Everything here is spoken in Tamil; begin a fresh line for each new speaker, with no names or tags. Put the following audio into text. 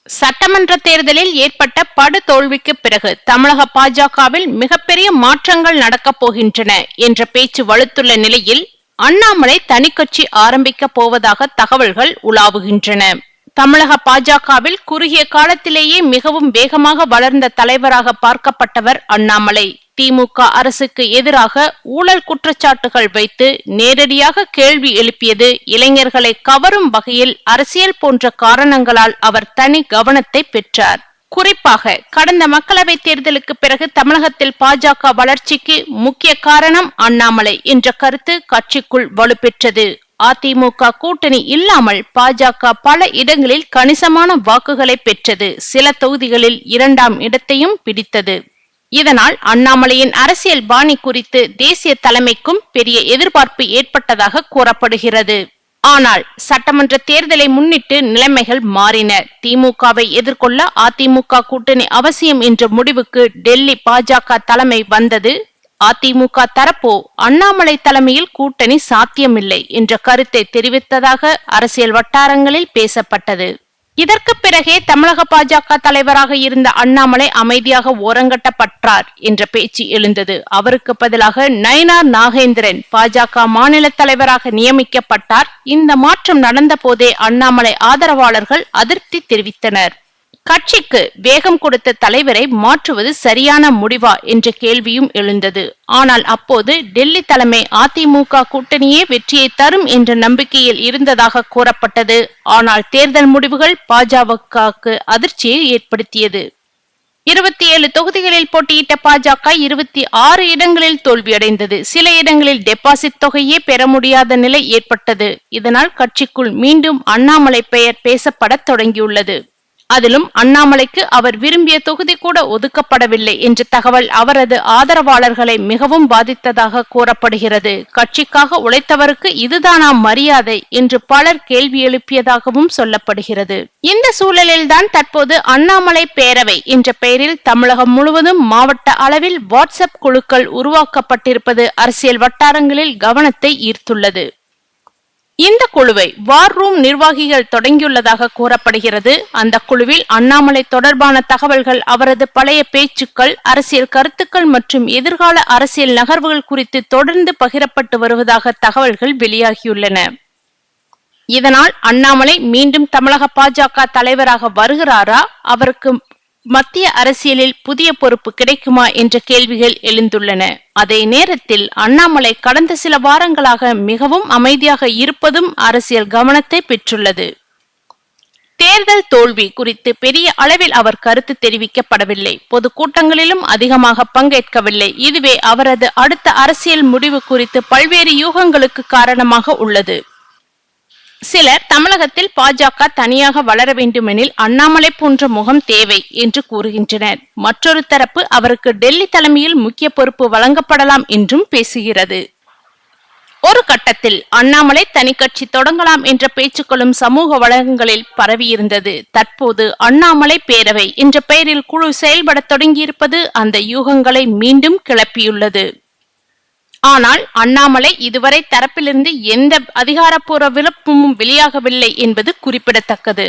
சட்டமன்ற தேர்தலில் ஏற்பட்ட படுதோல்விக்கு பிறகு தமிழக பாஜகவில் மிகப்பெரிய மாற்றங்கள் நடக்கப் போகின்றன என்ற பேச்சு வலுத்துள்ள நிலையில் அண்ணாமலை தனிக்கட்சி ஆரம்பிக்க போவதாக தகவல்கள் உலாவுகின்றன. தமிழக பாஜகவில் குறுகிய காலத்திலேயே மிகவும் வேகமாக வளர்ந்த தலைவராக பார்க்கப்பட்டவர் அண்ணாமலை. திமுக அரசுக்கு எதிராக ஊழல் குற்றச்சாட்டுகள் வைத்து நேரடியாக கேள்வி எழுப்பியது, இளைஞர்களை கவரும் வகையில் அரசியல் போன்ற காரணங்களால் அவர் தனி கவனத்தை பெற்றார். குறிப்பாக கடந்த மக்களவை தேர்தலுக்கு பிறகு தமிழகத்தில் பாஜக வளர்ச்சிக்கு முக்கிய காரணம் அண்ணாமலை என்ற கருத்து கட்சிக்குள் வலுப்பெற்றது. அதிமுக கூட்டணி இல்லாமல் பாஜக பல இடங்களில் கணிசமான வாக்குகளை பெற்றது. சில தொகுதிகளில் 2ஆம் இடத்தையும் பிடித்தது. இதனால் அண்ணாமலையின் அரசியல் பாணி குறித்து தேசிய தலைமைக்கும் பெரிய எதிர்பார்ப்பு ஏற்பட்டதாக கூறப்படுகிறது. ஆனால் சட்டமன்ற தேர்தலை முன்னிட்டு நிலைமைகள் மாறின. திமுகவை எதிர்கொள்ள அதிமுக கூட்டணி அவசியம் என்ற முடிவுக்கு டெல்லி பாஜக தலைமை வந்தது. அதிமுக தரப்போ அண்ணாமலை தலைமையில் கூட்டணி சாத்தியமில்லை என்ற கருத்தை தெரிவித்ததாக அரசியல் வட்டாரங்களில் பேசப்பட்டது. இதற்கு பிறகே தமிழக பாஜக தலைவராக இருந்த அண்ணாமலை அமைதியாக ஓரங்கட்டப்பட்டார் என்ற பேச்சு எழுந்தது. அவருக்கு பதிலாக நயினார் நாகேந்திரன் பாஜக மாநில தலைவராக நியமிக்கப்பட்டார். இந்த மாற்றம் நடந்த போதே அண்ணாமலை ஆதரவாளர்கள் அதிருப்தி தெரிவித்தனர். கட்சிக்கு வேகம் கொடுத்த தலைவரை மாற்றுவது சரியான முடிவா என்ற கேள்வியும் எழுந்தது. ஆனால் அப்போது டெல்லி தலைமை அதிமுக கூட்டணியே வெற்றியை தரும் என்ற நம்பிக்கையில் இருந்ததாக கூறப்பட்டது. ஆனால் தேர்தல் முடிவுகள் பாஜகவுக்கு அதிர்ச்சியை ஏற்படுத்தியது. 27 தொகுதிகளில் போட்டியிட்ட பாஜக 26 இடங்களில் தோல்வியடைந்தது. சில இடங்களில் டெபாசிட் தொகையே பெற முடியாத நிலை ஏற்பட்டது. இதனால் கட்சிக்குள் மீண்டும் அண்ணாமலை பெயர் பேசப்பட தொடங்கியுள்ளது. அதிலும் அண்ணாமலைக்கு அவர் விரும்பிய தொகுதி கூட ஒதுக்கப்படவில்லை என்ற தகவல் அவரது ஆதரவாளர்களை மிகவும் பாதித்ததாக கூறப்படுகிறது. கட்சிக்காக உழைத்தவருக்கு இதுதானா மரியாதை என்று பலர் கேள்வி எழுப்பியதாகவும் சொல்லப்படுகிறது. இந்த சூழலில்தான் தற்போது அண்ணாமலை பேரவை என்ற பெயரில் தமிழகம் முழுவதும் மாவட்ட அளவில் வாட்ஸ்அப் குழுக்கள் உருவாக்கப்பட்டிருப்பது அரசியல் வட்டாரங்களில் கவனத்தை ஈர்த்துள்ளது. இந்த குழுவை வார் ரூம் நிர்வாகிகள் தொடங்கியுள்ளதாக கூறப்படுகிறது. அந்த குழுவில் அண்ணாமலை தொடர்பான தகவல்கள், அவரது பழைய பேச்சுக்கள், அரசியல் கருத்துக்கள் மற்றும் எதிர்கால அரசியல் நகர்வுகள் குறித்து தொடர்ந்து பகிரப்பட்டு வருவதாக தகவல்கள் வெளியாகியுள்ளன. இதனால் அண்ணாமலை மீண்டும் தமிழக பாஜக தலைவராக வருகிறாரா, அவருக்கு மத்திய அரசியலில் புதிய பொறுப்பு கிடைக்குமா என்ற கேள்விகள் எழுந்துள்ளன. அதே நேரத்தில் அண்ணாமலை கடந்த சில வாரங்களாக மிகவும் அமைதியாக இருப்பதும் அரசியல் கவனத்தை பெற்றுள்ளது. தேர்தல் தோல்வி குறித்து பெரிய அளவில் அவர் கருத்து தெரிவிக்கப்படவில்லை. பொதுக்கூட்டங்களிலும் அதிகமாக பங்கேற்கவில்லை. இதுவே அவரது அடுத்த அரசியல் முடிவு குறித்து பல்வேறு யூகங்களுக்கு காரணமாக உள்ளது. சிலர் தமிழகத்தில் பாஜக தனியாக வளர வேண்டுமெனில் அண்ணாமலை போன்ற முகம் தேவை என்று கூறுகின்றனர். மற்றொரு தரப்பு அவருக்கு டெல்லி தலைமையில் முக்கிய பொறுப்பு வழங்கப்படலாம் என்றும் பேசுகிறது. ஒரு கட்டத்தில் அண்ணாமலை தனிக்கட்சி தொடங்கலாம் என்ற பேச்சுக்களும் சமூக வளங்களில் பரவியிருந்தது. தற்போது அண்ணாமலை பேரவை என்ற பெயரில் குழு செயல்பட தொடங்கியிருப்பது அந்த யூகங்களை மீண்டும் கிளப்பியுள்ளது. ஆனால் அண்ணாமலை இதுவரை தரப்பிலிருந்து எந்த அதிகாரப்பூர்வ விளக்கமும் வெளியாகவில்லை என்பது குறிப்பிடத்தக்கது.